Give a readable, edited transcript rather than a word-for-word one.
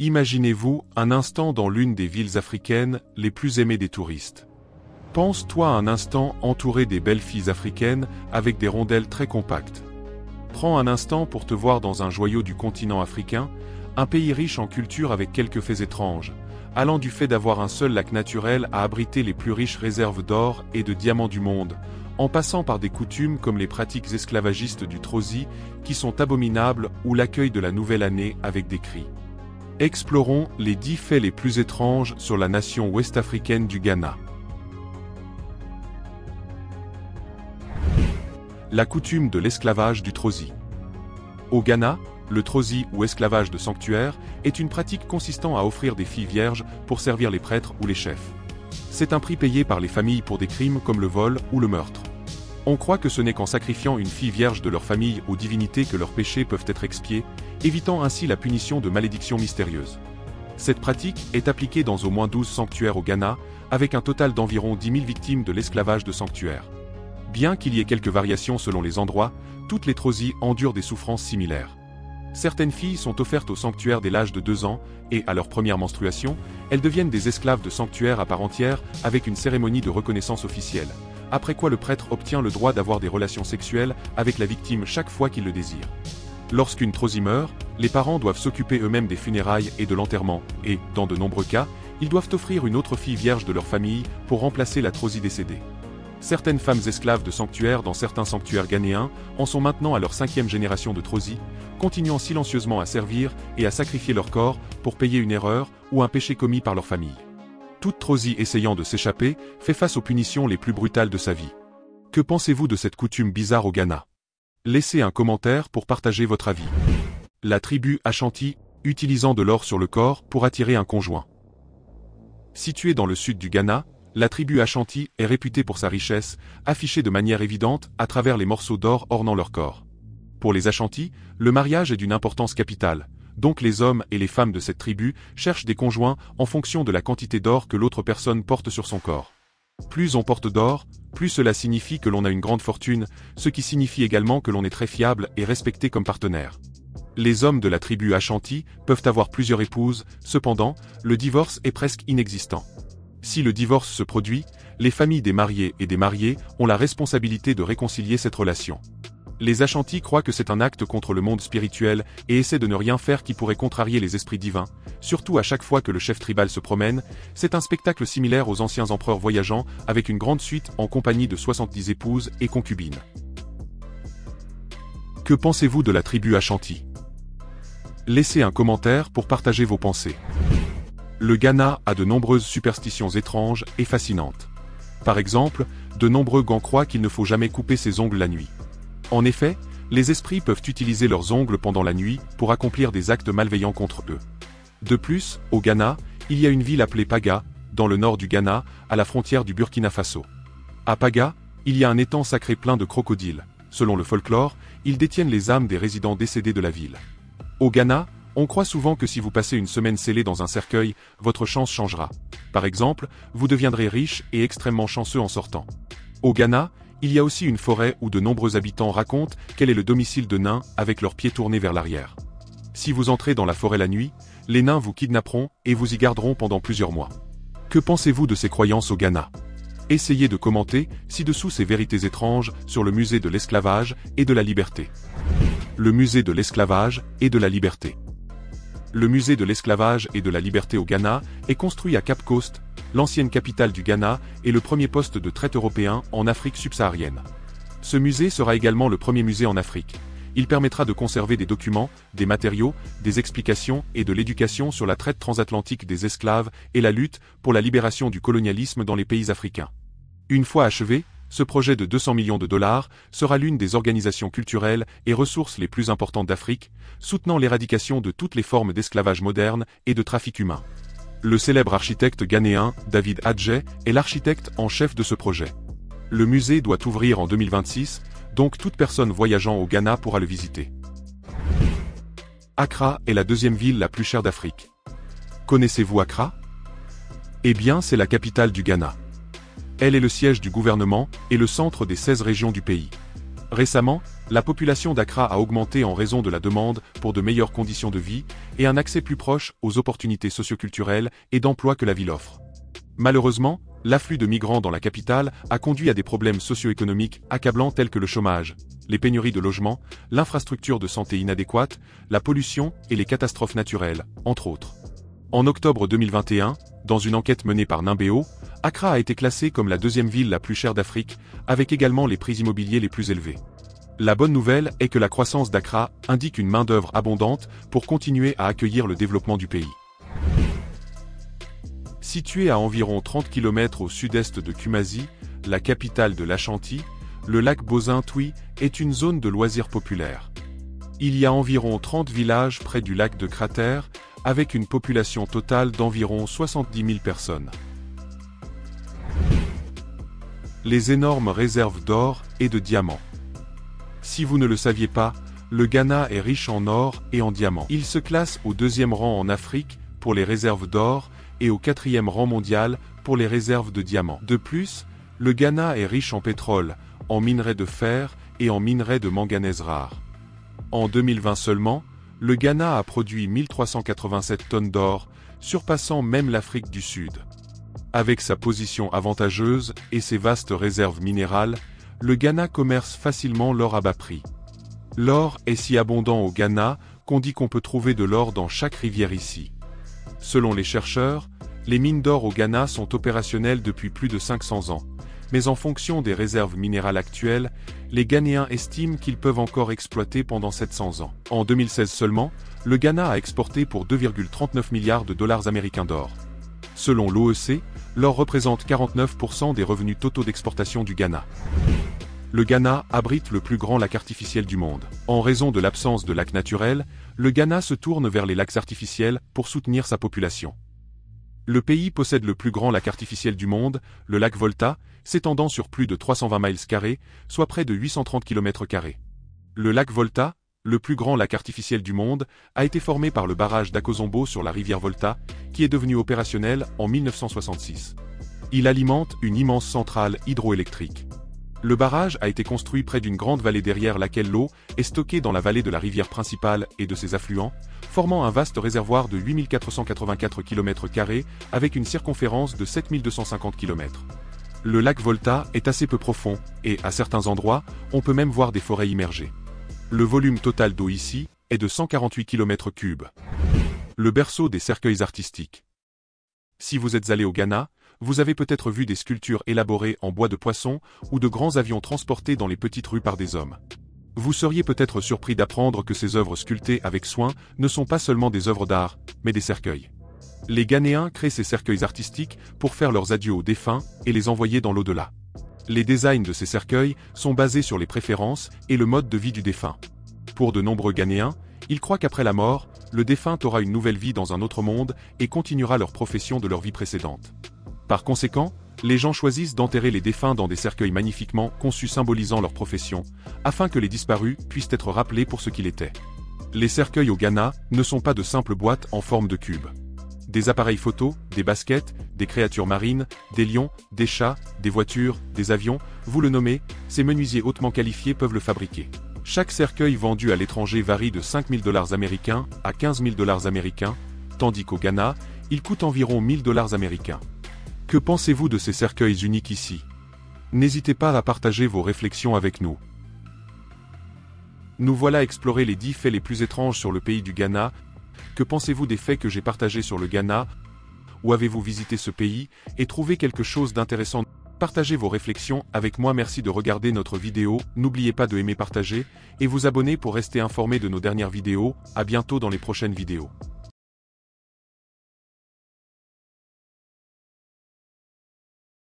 Imaginez-vous un instant dans l'une des villes africaines les plus aimées des touristes. Pense-toi un instant entouré des belles filles africaines avec des rondelles très compactes. Prends un instant pour te voir dans un joyau du continent africain, un pays riche en culture avec quelques faits étranges, allant du fait d'avoir un seul lac naturel à abriter les plus riches réserves d'or et de diamants du monde, en passant par des coutumes comme les pratiques esclavagistes du Trozi, qui sont abominables, ou l'accueil de la nouvelle année avec des cris. Explorons les 10 faits les plus étranges sur la nation ouest-africaine du Ghana. La coutume de l'esclavage du Trozi. Au Ghana, le Trozi ou esclavage de sanctuaire est une pratique consistant à offrir des filles vierges pour servir les prêtres ou les chefs. C'est un prix payé par les familles pour des crimes comme le vol ou le meurtre. On croit que ce n'est qu'en sacrifiant une fille vierge de leur famille aux divinités que leurs péchés peuvent être expiés, évitant ainsi la punition de malédictions mystérieuses. Cette pratique est appliquée dans au moins 12 sanctuaires au Ghana, avec un total d'environ 10 000 victimes de l'esclavage de sanctuaire. Bien qu'il y ait quelques variations selon les endroits, toutes les Trozi endurent des souffrances similaires. Certaines filles sont offertes au sanctuaire dès l'âge de 2 ans, et, à leur première menstruation, elles deviennent des esclaves de sanctuaire à part entière, avec une cérémonie de reconnaissance officielle, après quoi le prêtre obtient le droit d'avoir des relations sexuelles avec la victime chaque fois qu'il le désire. Lorsqu'une Trozi meurt, les parents doivent s'occuper eux-mêmes des funérailles et de l'enterrement, et, dans de nombreux cas, ils doivent offrir une autre fille vierge de leur famille pour remplacer la Trozi décédée. Certaines femmes esclaves de sanctuaire dans certains sanctuaires ghanéens en sont maintenant à leur 5e génération de Trozi, continuant silencieusement à servir et à sacrifier leur corps pour payer une erreur ou un péché commis par leur famille. Toute Trozi essayant de s'échapper fait face aux punitions les plus brutales de sa vie. Que pensez-vous de cette coutume bizarre au Ghana? Laissez un commentaire pour partager votre avis. La tribu Ashanti, utilisant de l'or sur le corps pour attirer un conjoint. Située dans le sud du Ghana, la tribu Ashanti est réputée pour sa richesse, affichée de manière évidente à travers les morceaux d'or ornant leur corps. Pour les Ashanti, le mariage est d'une importance capitale, donc les hommes et les femmes de cette tribu cherchent des conjoints en fonction de la quantité d'or que l'autre personne porte sur son corps. Plus on porte d'or, plus cela signifie que l'on a une grande fortune, ce qui signifie également que l'on est très fiable et respecté comme partenaire. Les hommes de la tribu Ashanti peuvent avoir plusieurs épouses, cependant, le divorce est presque inexistant. Si le divorce se produit, les familles des mariés et des mariés ont la responsabilité de réconcilier cette relation. Les Ashanti croient que c'est un acte contre le monde spirituel et essaient de ne rien faire qui pourrait contrarier les esprits divins, surtout à chaque fois que le chef tribal se promène. C'est un spectacle similaire aux anciens empereurs voyageant avec une grande suite en compagnie de 70 épouses et concubines. Que pensez-vous de la tribu Ashanti? Laissez un commentaire pour partager vos pensées. Le Ghana a de nombreuses superstitions étranges et fascinantes. Par exemple, de nombreux Gans croient qu'il ne faut jamais couper ses ongles la nuit. En effet, les esprits peuvent utiliser leurs ongles pendant la nuit pour accomplir des actes malveillants contre eux. De plus, au Ghana, il y a une ville appelée Paga, dans le nord du Ghana, à la frontière du Burkina Faso. À Paga, il y a un étang sacré plein de crocodiles. Selon le folklore, ils détiennent les âmes des résidents décédés de la ville. Au Ghana, on croit souvent que si vous passez une semaine scellée dans un cercueil, votre chance changera. Par exemple, vous deviendrez riche et extrêmement chanceux en sortant. Au Ghana, il y a aussi une forêt où de nombreux habitants racontent quel est le domicile de nains avec leurs pieds tournés vers l'arrière. Si vous entrez dans la forêt la nuit, les nains vous kidnapperont et vous y garderont pendant plusieurs mois. Que pensez-vous de ces croyances au Ghana? Essayez de commenter ci-dessous ces vérités étranges sur le musée de l'esclavage et de la liberté. Le musée de l'esclavage et de la liberté. Le musée de l'esclavage et de la liberté au Ghana est construit à Cape Coast, l'ancienne capitale du Ghana et le premier poste de traite européen en Afrique subsaharienne. Ce musée sera également le premier musée en Afrique. Il permettra de conserver des documents, des matériaux, des explications et de l'éducation sur la traite transatlantique des esclaves et la lutte pour la libération du colonialisme dans les pays africains. Une fois achevé, ce projet de 200 millions de dollars sera l'une des organisations culturelles et ressources les plus importantes d'Afrique, soutenant l'éradication de toutes les formes d'esclavage moderne et de trafic humain. Le célèbre architecte ghanéen David Adjaye est l'architecte en chef de ce projet. Le musée doit ouvrir en 2026, donc toute personne voyageant au Ghana pourra le visiter. Accra est la deuxième ville la plus chère d'Afrique. Connaissez-vous Accra? Eh bien, c'est la capitale du Ghana. Elle est le siège du gouvernement et le centre des 16 régions du pays. Récemment, La population d'Accra a augmenté en raison de la demande pour de meilleures conditions de vie et un accès plus proche aux opportunités socioculturelles et d'emploi que la ville offre. Malheureusement, l'afflux de migrants dans la capitale a conduit à des problèmes socio-économiques accablants tels que le chômage, les pénuries de logements, l'infrastructure de santé inadéquate, la pollution et les catastrophes naturelles, entre autres. En octobre 2021, dans une enquête menée par Numbeo, Accra a été classée comme la deuxième ville la plus chère d'Afrique, avec également les prix immobiliers les plus élevés. La bonne nouvelle est que la croissance d'Accra indique une main-d'œuvre abondante pour continuer à accueillir le développement du pays. Situé à environ 30 km au sud-est de Kumasi, la capitale de l'Ashanti, le lac Bosintwi est une zone de loisirs populaire. Il y a environ 30 villages près du lac de Cratère, avec une population totale d'environ 70 000 personnes. Les énormes réserves d'or et de diamants. Si vous ne le saviez pas, le Ghana est riche en or et en diamants. Il se classe au 2e rang en Afrique pour les réserves d'or et au 4e rang mondial pour les réserves de diamants. De plus, le Ghana est riche en pétrole, en minerais de fer et en minerais de manganèse rare. En 2020 seulement, le Ghana a produit 1387 tonnes d'or, surpassant même l'Afrique du Sud. Avec sa position avantageuse et ses vastes réserves minérales, le Ghana commerce facilement l'or à bas prix. L'or est si abondant au Ghana qu'on dit qu'on peut trouver de l'or dans chaque rivière ici. Selon les chercheurs, les mines d'or au Ghana sont opérationnelles depuis plus de 500 ans, mais en fonction des réserves minérales actuelles, les Ghanéens estiment qu'ils peuvent encore exploiter pendant 700 ans. En 2016 seulement, le Ghana a exporté pour 2,39 milliards de dollars américains d'or. Selon l'OEC, l'or représente 49% des revenus totaux d'exportation du Ghana. Le Ghana abrite le plus grand lac artificiel du monde. En raison de l'absence de lacs naturels, le Ghana se tourne vers les lacs artificiels pour soutenir sa population. Le pays possède le plus grand lac artificiel du monde, le lac Volta, s'étendant sur plus de 320 miles carrés, soit près de 830 km². Le lac Volta, le plus grand lac artificiel du monde, a été formé par le barrage d'Akosombo sur la rivière Volta, qui est devenu opérationnel en 1966. Il alimente une immense centrale hydroélectrique. Le barrage a été construit près d'une grande vallée derrière laquelle l'eau est stockée dans la vallée de la rivière principale et de ses affluents, formant un vaste réservoir de 8484 km² avec une circonférence de 7250 km. Le lac Volta est assez peu profond, et, à certains endroits, on peut même voir des forêts immergées. Le volume total d'eau ici est de 148 km3. Le berceau des cercueils artistiques. Si vous êtes allé au Ghana, vous avez peut-être vu des sculptures élaborées en bois de poisson ou de grands avions transportés dans les petites rues par des hommes. Vous seriez peut-être surpris d'apprendre que ces œuvres sculptées avec soin ne sont pas seulement des œuvres d'art, mais des cercueils. Les Ghanéens créent ces cercueils artistiques pour faire leurs adieux aux défunts et les envoyer dans l'au-delà. Les designs de ces cercueils sont basés sur les préférences et le mode de vie du défunt. Pour de nombreux Ghanéens, ils croient qu'après la mort, le défunt aura une nouvelle vie dans un autre monde et continuera leur profession de leur vie précédente. Par conséquent, les gens choisissent d'enterrer les défunts dans des cercueils magnifiquement conçus symbolisant leur profession, afin que les disparus puissent être rappelés pour ce qu'ils étaient. Les cercueils au Ghana ne sont pas de simples boîtes en forme de cube. Des appareils photo, des baskets, des créatures marines, des lions, des chats, des voitures, des avions, vous le nommez, ces menuisiers hautement qualifiés peuvent le fabriquer. Chaque cercueil vendu à l'étranger varie de 5 000 $ américains à 15 000 $ américains, tandis qu'au Ghana, il coûte environ 1 000 $ américains. Que pensez-vous de ces cercueils uniques ici? N'hésitez pas à partager vos réflexions avec nous. Nous voilà explorés les 10 faits les plus étranges sur le pays du Ghana. Que pensez-vous des faits que j'ai partagés sur le Ghana? Ou avez-vous visité ce pays et trouvé quelque chose d'intéressant? Partagez vos réflexions avec moi. Merci de regarder notre vidéo. N'oubliez pas de aimer, partager et vous abonner pour rester informé de nos dernières vidéos. À bientôt dans les prochaines vidéos.